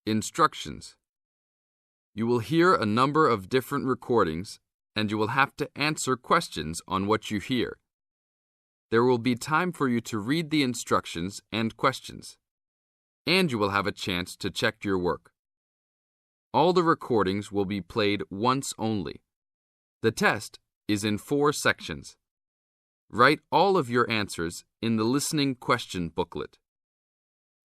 Instructions. You will hear a number of different recordings, and you will have to answer questions on what you hear. There will be time for you to read the instructions and questions, and you will have a chance to check your work. All the recordings will be played once only. The test is in 4 sections. Write all of your answers in the listening question booklet.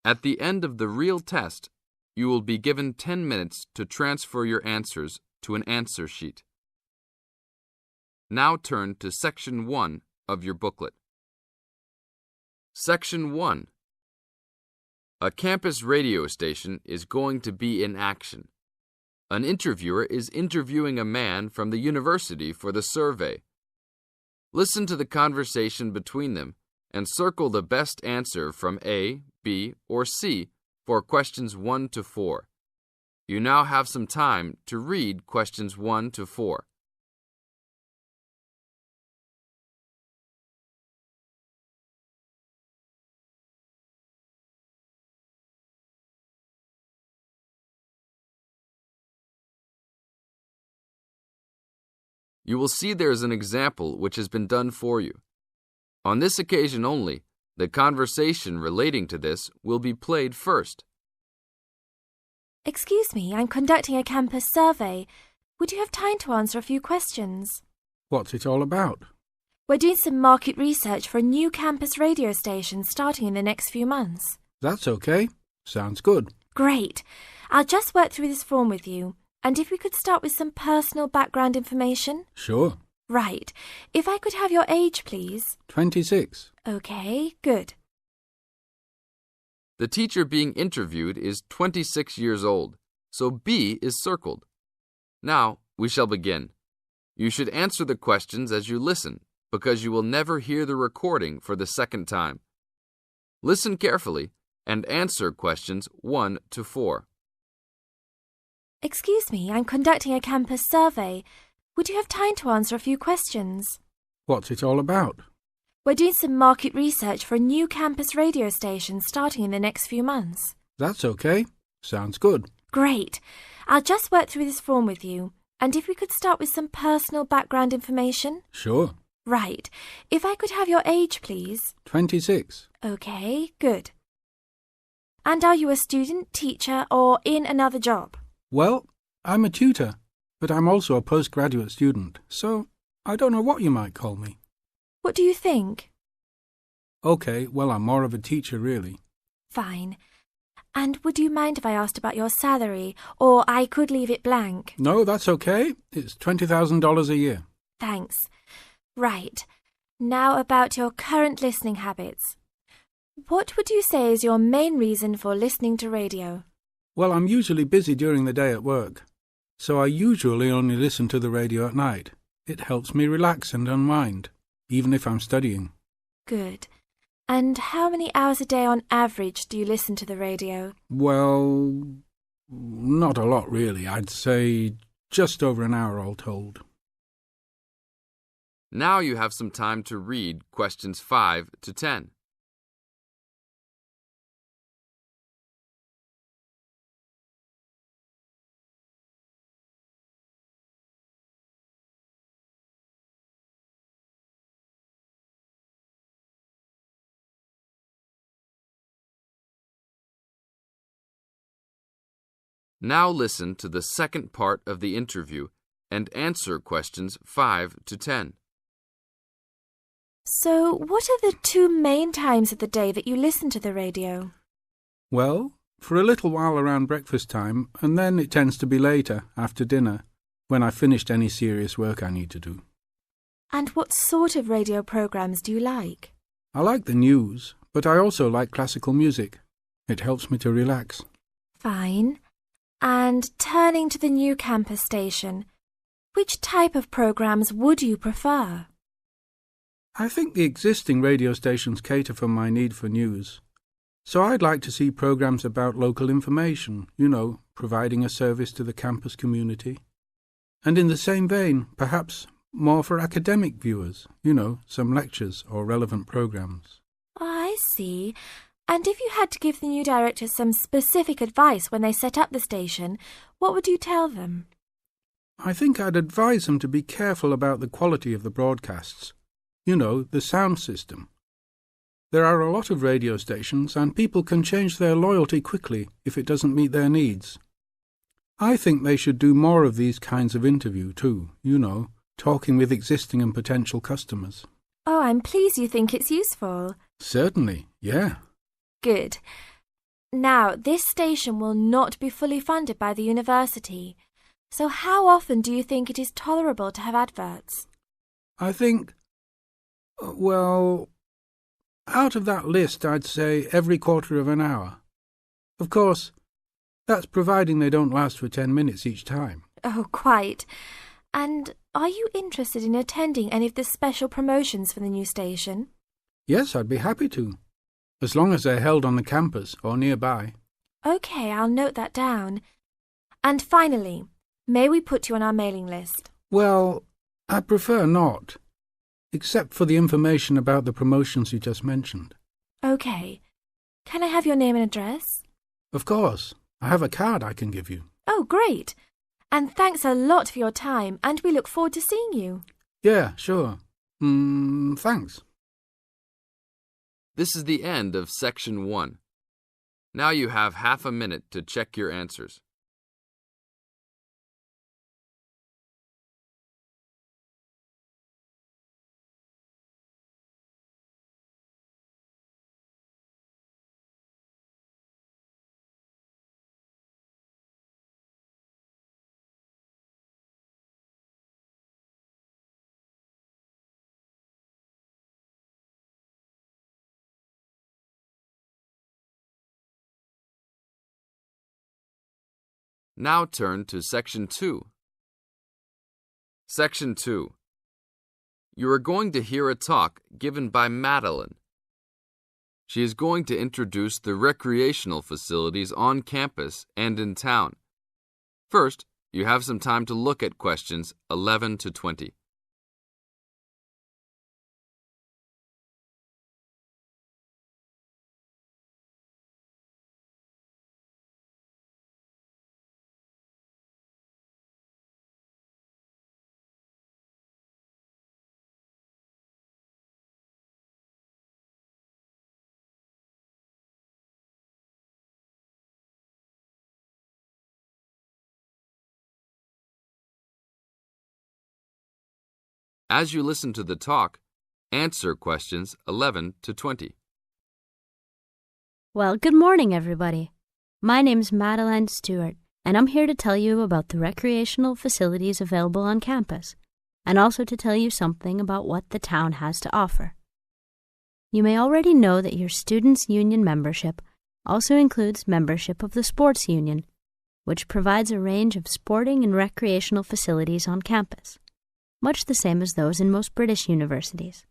At the end of the real test, you will be given 10 minutes to transfer your answers to an answer sheet. Now turn to Section 1 of your booklet. Section 1. A campus radio station is going to be in action. An interviewer is interviewing a man from the university for the survey. Listen to the conversation between them and circle the best answer from A, B, or C for questions 1 to 4. You now have some time to read questions 1 to 4. You will see there is an example which has been done for you. On this occasion only, the conversation relating to this will be played first. Excuse me, I'm conducting a campus survey. Would you have time to answer a few questions? What's it all about? We're doing some market research for a new campus radio station starting in the next few months. That's okay. Sounds good. Great. I'll just work through this form with you. And if we could start with some personal background information? Sure. Right. If I could have your age, please. 26. Okay, good. The teacher being interviewed is 26 years old, so B is circled. Now, we shall begin. You should answer the questions as you listen, because you will never hear the recording for the second time. Listen carefully and answer questions 1 to 4. Excuse me, I'm conducting a campus survey. Would you have time to answer a few questions? What's it all about? We're doing some market research for a new campus radio station starting in the next few months. That's okay. Sounds good. Great. I'll just work through this form with you. And if we could start with some personal background information? Sure. Right. If I could have your age, please. 26. Okay, good. And are you a student, teacher, or in another job? Well, I'm a tutor, but I'm also a postgraduate student, so I don't know what you might call me. What do you think? Okay, well, I'm more of a teacher, really. Fine. And would you mind if I asked about your salary, or I could leave it blank? No, that's okay. It's $20,000 a year. Thanks. Right. Now about your current listening habits. What would you say is your main reason for listening to radio? Well, I'm usually busy during the day at work, so I usually only listen to the radio at night. It helps me relax and unwind, even if I'm studying. Good. And how many hours a day on average do you listen to the radio? Well, not a lot really. I'd say just over an hour all told. Now you have some time to read questions 5 to 10. Now listen to the second part of the interview and answer questions 5 to 10. So, what are the 2 main times of the day that you listen to the radio? Well, for a little while around breakfast time, and then it tends to be later, after dinner, when I've finished any serious work I need to do. And what sort of radio programs do you like? I like the news, but I also like classical music. It helps me to relax. Fine. And turning to the new campus station, which type of programs would you prefer? I think the existing radio stations cater for my need for news. So I'd like to see programs about local information, providing a service to the campus community. And in the same vein, perhaps more for academic viewers, some lectures or relevant programs. Oh, I see. And if you had to give the new directors some specific advice when they set up the station, what would you tell them? I think I'd advise them to be careful about the quality of the broadcasts. You know, the sound system. There are a lot of radio stations and people can change their loyalty quickly if it doesn't meet their needs. I think they should do more of these kinds of interview too, you know, talking with existing and potential customers. Oh, I'm pleased you think it's useful. Certainly, yeah. Good. Now, this station will not be fully funded by the university. So how often do you think it is tolerable to have adverts? I think, well, out of that list I'd say every quarter of an hour. Of course, that's providing they don't last for 10 minutes each time. Oh, quite. And are you interested in attending any of the special promotions for the new station? Yes, I'd be happy to, as long as they're held on the campus or nearby. OK, I'll note that down. And finally, may we put you on our mailing list? Well, I'd prefer not, except for the information about the promotions you just mentioned. OK. Can I have your name and address? Of course. I have a card I can give you. Oh, great. And thanks a lot for your time, and we look forward to seeing you. Yeah, sure. Thanks. This is the end of Section 1. Now you have half a minute to check your answers. Now turn to Section 2. Section 2. You are going to hear a talk given by Madeline. She is going to introduce the recreational facilities on campus and in town. First, you have some time to look at questions 11 to 20. As you listen to the talk, answer questions 11 to 20. Well, good morning, everybody. My name's Madeline Stewart, and I'm here to tell you about the recreational facilities available on campus, and also to tell you something about what the town has to offer. You may already know that your Students' Union membership also includes membership of the Sports Union, which provides a range of sporting and recreational facilities on campus, much the same as those in most British universities.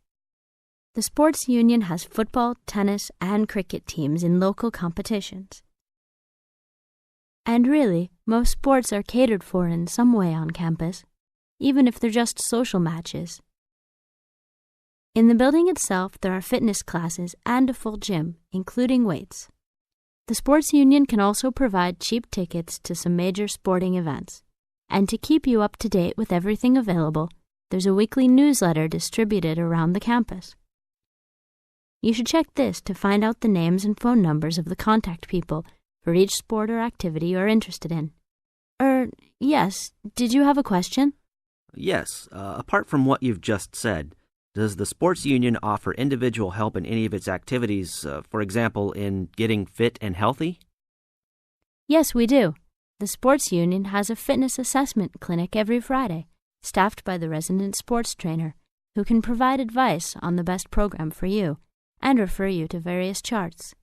The Sports Union has football, tennis, and cricket teams in local competitions. And really, most sports are catered for in some way on campus, even if they're just social matches. In the building itself, there are fitness classes and a full gym, including weights. The Sports Union can also provide cheap tickets to some major sporting events. And to keep you up to date with everything available, there's a weekly newsletter distributed around the campus. You should check this to find out the names and phone numbers of the contact people for each sport or activity you're interested in. Yes, did you have a question? Yes, apart from what you've just said, does the Sports Union offer individual help in any of its activities, for example, in getting fit and healthy? Yes, we do. The Sports Union has a fitness assessment clinic every Friday, staffed by the resident sports trainer, who can provide advice on the best program for you and refer you to various charts.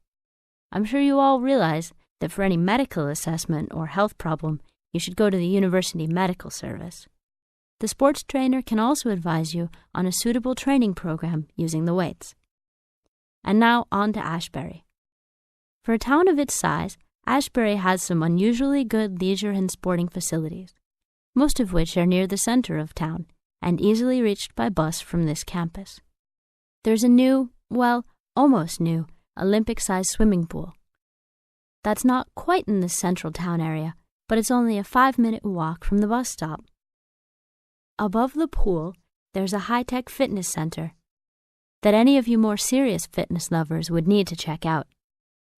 I'm sure you all realize that for any medical assessment or health problem, you should go to the University Medical Service. The sports trainer can also advise you on a suitable training program using the weights. And now on to Ashbury. For a town of its size, Ashbury has some unusually good leisure and sporting facilities, most of which are near the center of town and easily reached by bus from this campus. There's a new, well, almost new, Olympic-sized swimming pool. That's not quite in the central town area, but it's only a 5-minute walk from the bus stop. Above the pool, there's a high-tech fitness center that any of you more serious fitness lovers would need to check out.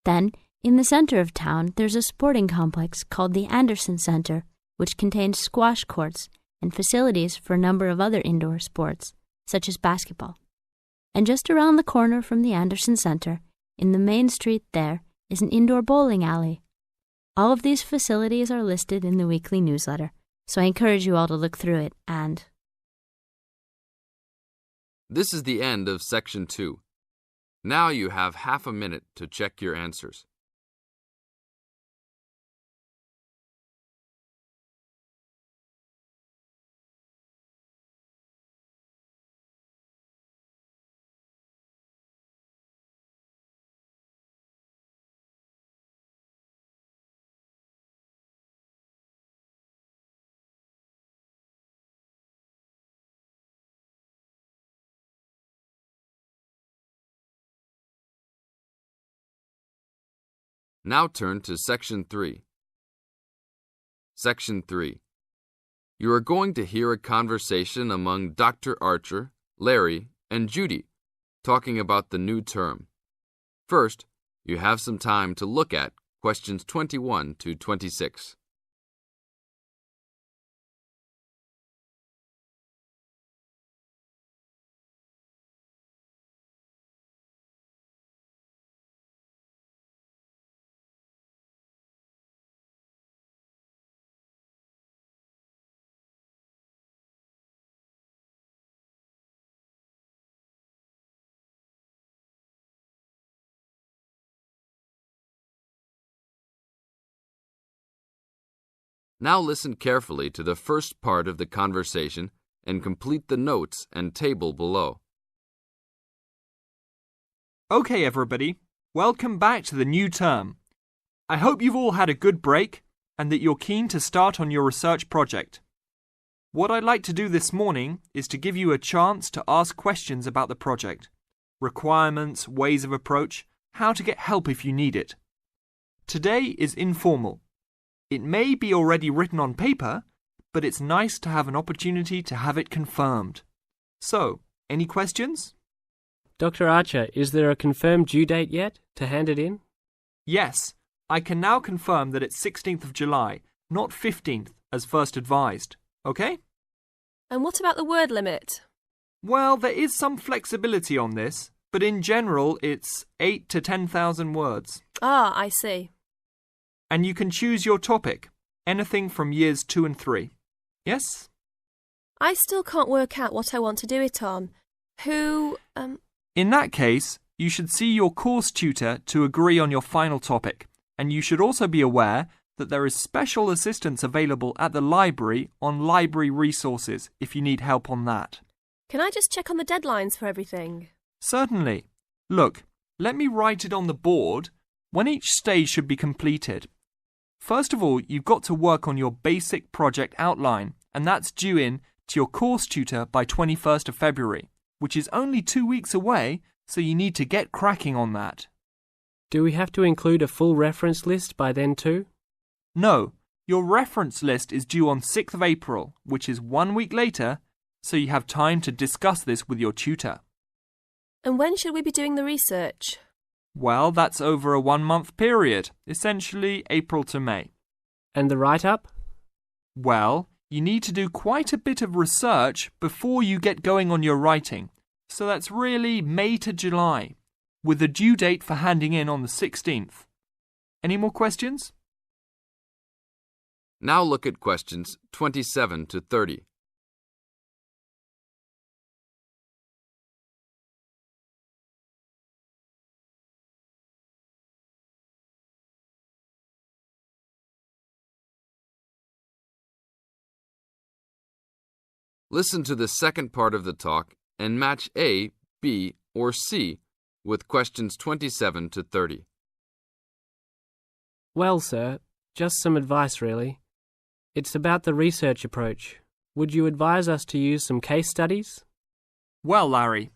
Then, in the center of town, there's a sporting complex called the Anderson Center, which contains squash courts and facilities for a number of other indoor sports, such as basketball. And just around the corner from the Anderson Center, in the main street there, is an indoor bowling alley. All of these facilities are listed in the weekly newsletter, so I encourage you all to look through it and... This is the end of Section 2. Now you have half a minute to check your answers. Now turn to Section 3. Section 3. You are going to hear a conversation among Dr. Archer, Larry, and Judy, talking about the new term. First, you have some time to look at questions 21 to 26. Now listen carefully to the first part of the conversation and complete the notes and table below. Okay, everybody, welcome back to the new term. I hope you've all had a good break and that you're keen to start on your research project. What I'd like to do this morning is to give you a chance to ask questions about the project, requirements, ways of approach, how to get help if you need it. Today is informal. It may be already written on paper, but it's nice to have an opportunity to have it confirmed. So, any questions? Dr. Archer, is there a confirmed due date yet to hand it in? Yes, I can now confirm that it's 16th of July, not 15th, as first advised. Okay? And what about the word limit? Well, there is some flexibility on this, but in general it's 8 to 10,000 words. Ah, I see. And you can choose your topic, anything from years 2 and 3. Yes? I still can't work out what I want to do it on. In that case, you should see your course tutor to agree on your final topic, and you should also be aware that there is special assistance available at the library on library resources if you need help on that. Can I just check on the deadlines for everything? Certainly. Look, let me write it on the board when each stage should be completed. First of all, you've got to work on your basic project outline, and that's due in to your course tutor by 21st of February, which is only 2 weeks away, so you need to get cracking on that. Do we have to include a full reference list by then too? No, your reference list is due on 6th of April, which is 1 week later, so you have time to discuss this with your tutor. And when should we be doing the research? Well, that's over a 1-month period, essentially April to May. And the write-up? Well, you need to do quite a bit of research before you get going on your writing, so that's really May to July, with a due date for handing in on the 16th. Any more questions? Now look at questions 27 to 30. Listen to the second part of the talk and match A, B, or C with questions 27 to 30. Well, sir, just some advice really. It's about the research approach. Would you advise us to use some case studies? Well, Larry,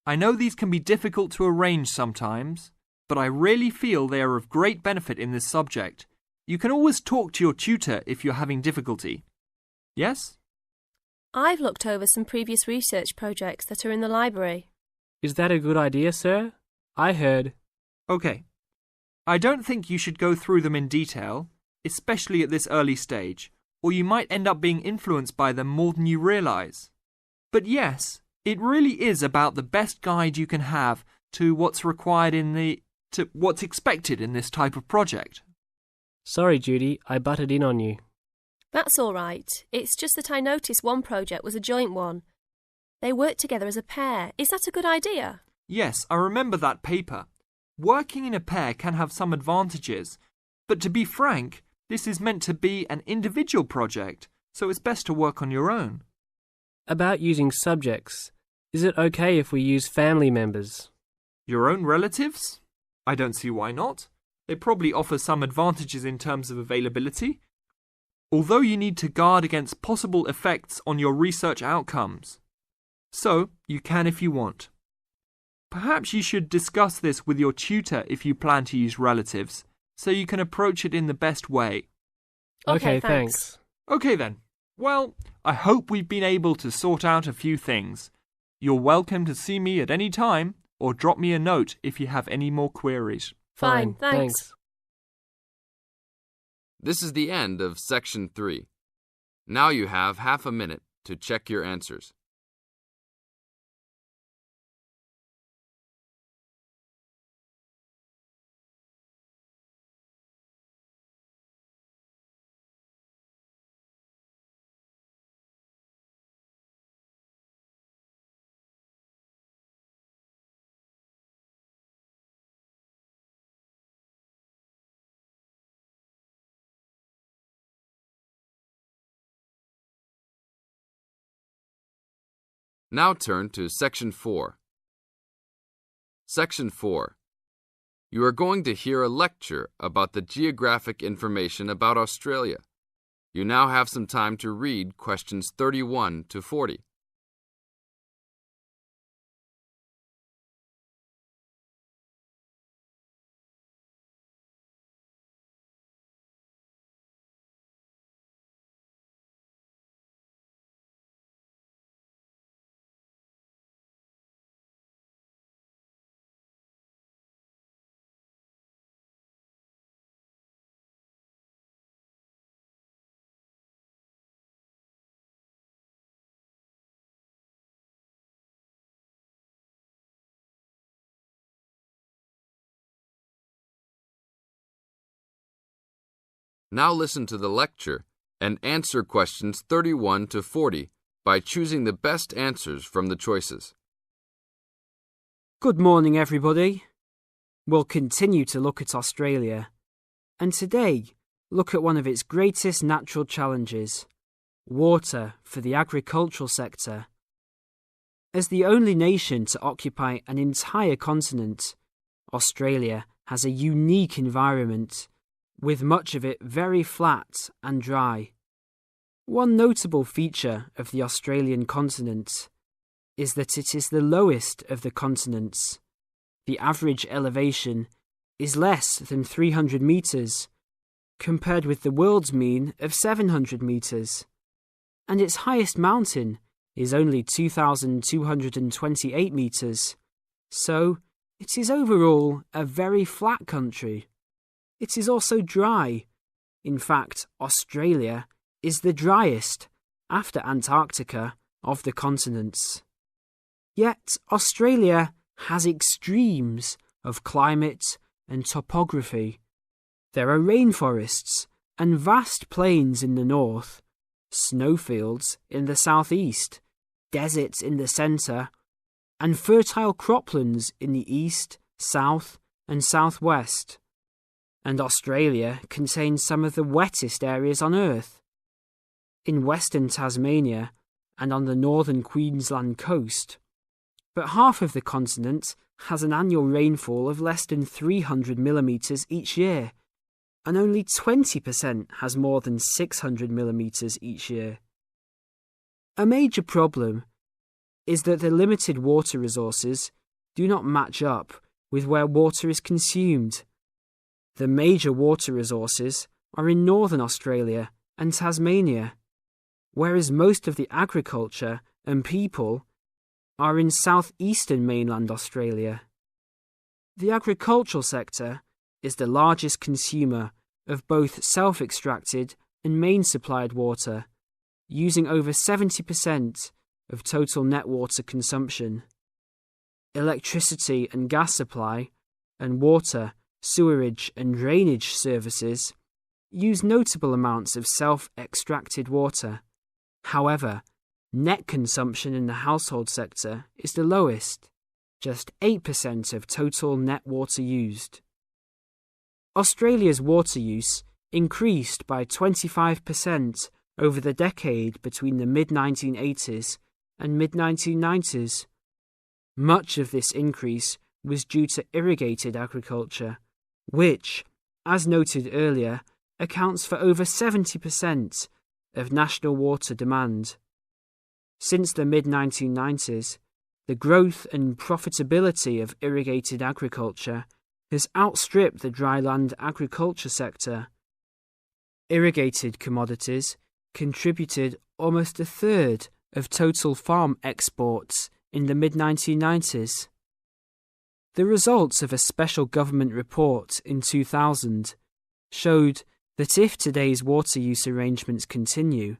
I know these can be difficult to arrange sometimes, but I really feel they are of great benefit in this subject. You can always talk to your tutor if you're having difficulty. Yes? I've looked over some previous research projects that are in the library. Is that a good idea, sir? I heard. OK. I don't think you should go through them in detail, especially at this early stage, or you might end up being influenced by them more than you realise. But yes, it really is about the best guide you can have to what's required to what's expected in this type of project. Sorry, Judy, I butted in on you. That's all right. It's just that I noticed one project was a joint one. They worked together as a pair. Is that a good idea? Yes, I remember that paper. Working in a pair can have some advantages, but to be frank, this is meant to be an individual project, so it's best to work on your own. About using subjects, is it okay if we use family members? Your own relatives? I don't see why not. They probably offer some advantages in terms of availability, although you need to guard against possible effects on your research outcomes. So, you can if you want. Perhaps you should discuss this with your tutor if you plan to use relatives, so you can approach it in the best way. Okay, thanks. Okay then. Well, I hope we've been able to sort out a few things. You're welcome to see me at any time, or drop me a note if you have any more queries. Fine, thanks. This is the end of Section 3. Now you have half a minute to check your answers. Now turn to Section 4. Section 4. You are going to hear a lecture about the geographic information about Australia. You now have some time to read questions 31 to 40. Now listen to the lecture and answer questions 31 to 40 by choosing the best answers from the choices. Good morning, everybody. We'll continue to look at Australia, and today look at one of its greatest natural challenges, water for the agricultural sector. As the only nation to occupy an entire continent, Australia has a unique environment, with much of it very flat and dry. One notable feature of the Australian continent is that it is the lowest of the continents. The average elevation is less than 300 metres, compared with the world's mean of 700 metres, and its highest mountain is only 2,228 metres, so it is overall a very flat country. It is also dry. In fact, Australia is the driest, after Antarctica, of the continents. Yet Australia has extremes of climate and topography. There are rainforests and vast plains in the north, snowfields in the southeast, deserts in the centre, and fertile croplands in the east, south, and southwest. And Australia contains some of the wettest areas on Earth. In western Tasmania and on the northern Queensland coast. But half of the continent has an annual rainfall of less than 300 millimetres each year, and only 20% has more than 600 millimetres each year. A major problem is that the limited water resources do not match up with where water is consumed. The major water resources are in northern Australia and Tasmania, whereas most of the agriculture and people are in southeastern mainland Australia. The agricultural sector is the largest consumer of both self-extracted and main-supplied water, using over 70% of total net water consumption. Electricity and gas supply, and water, sewerage and drainage services use notable amounts of self-extracted water. However, net consumption in the household sector is the lowest, just 8% of total net water used. Australia's water use increased by 25% over the decade between the mid-1980s and mid-1990s. Much of this increase was due to irrigated agriculture, which, as noted earlier, accounts for over 70% of national water demand. Since the mid-1990s, the growth and profitability of irrigated agriculture has outstripped the dryland agriculture sector. Irrigated commodities contributed almost a third of total farm exports in the mid-1990s. The results of a special government report in 2000 showed that if today's water use arrangements continue,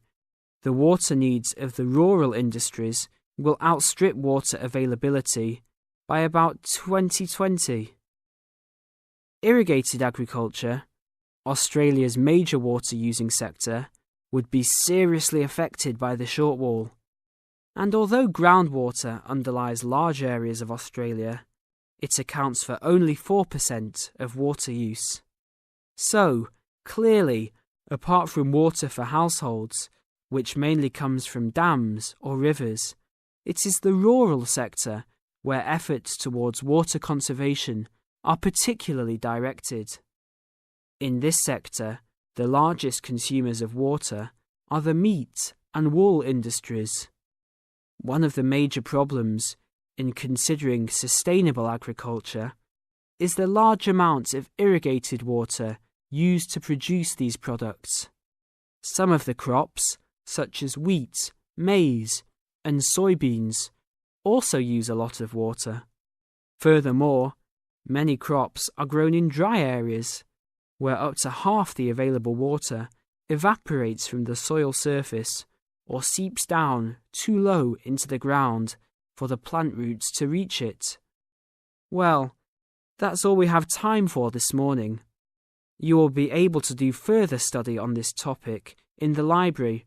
the water needs of the rural industries will outstrip water availability by about 2020. Irrigated agriculture, Australia's major water-using sector, would be seriously affected by the shortfall. And although groundwater underlies large areas of Australia, it accounts for only 4% of water use. So, clearly, apart from water for households, which mainly comes from dams or rivers, it is the rural sector where efforts towards water conservation are particularly directed. In this sector, the largest consumers of water are the meat and wool industries. One of the major problems in considering sustainable agriculture is the large amounts of irrigated water used to produce these products. Some of the crops, such as wheat, maize, and soybeans, also use a lot of water. Furthermore, many crops are grown in dry areas, where up to half the available water evaporates from the soil surface or seeps down too low into the ground for the plant roots to reach it. Well, that's all we have time for this morning. You will be able to do further study on this topic in the library,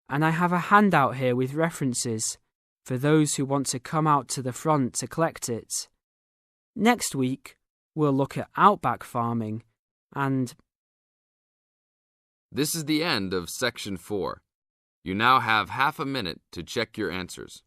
and I have a handout here with references for those who want to come out to the front to collect it. Next week, we'll look at outback farming and... This is the end of Section 4. You now have half a minute to check your answers.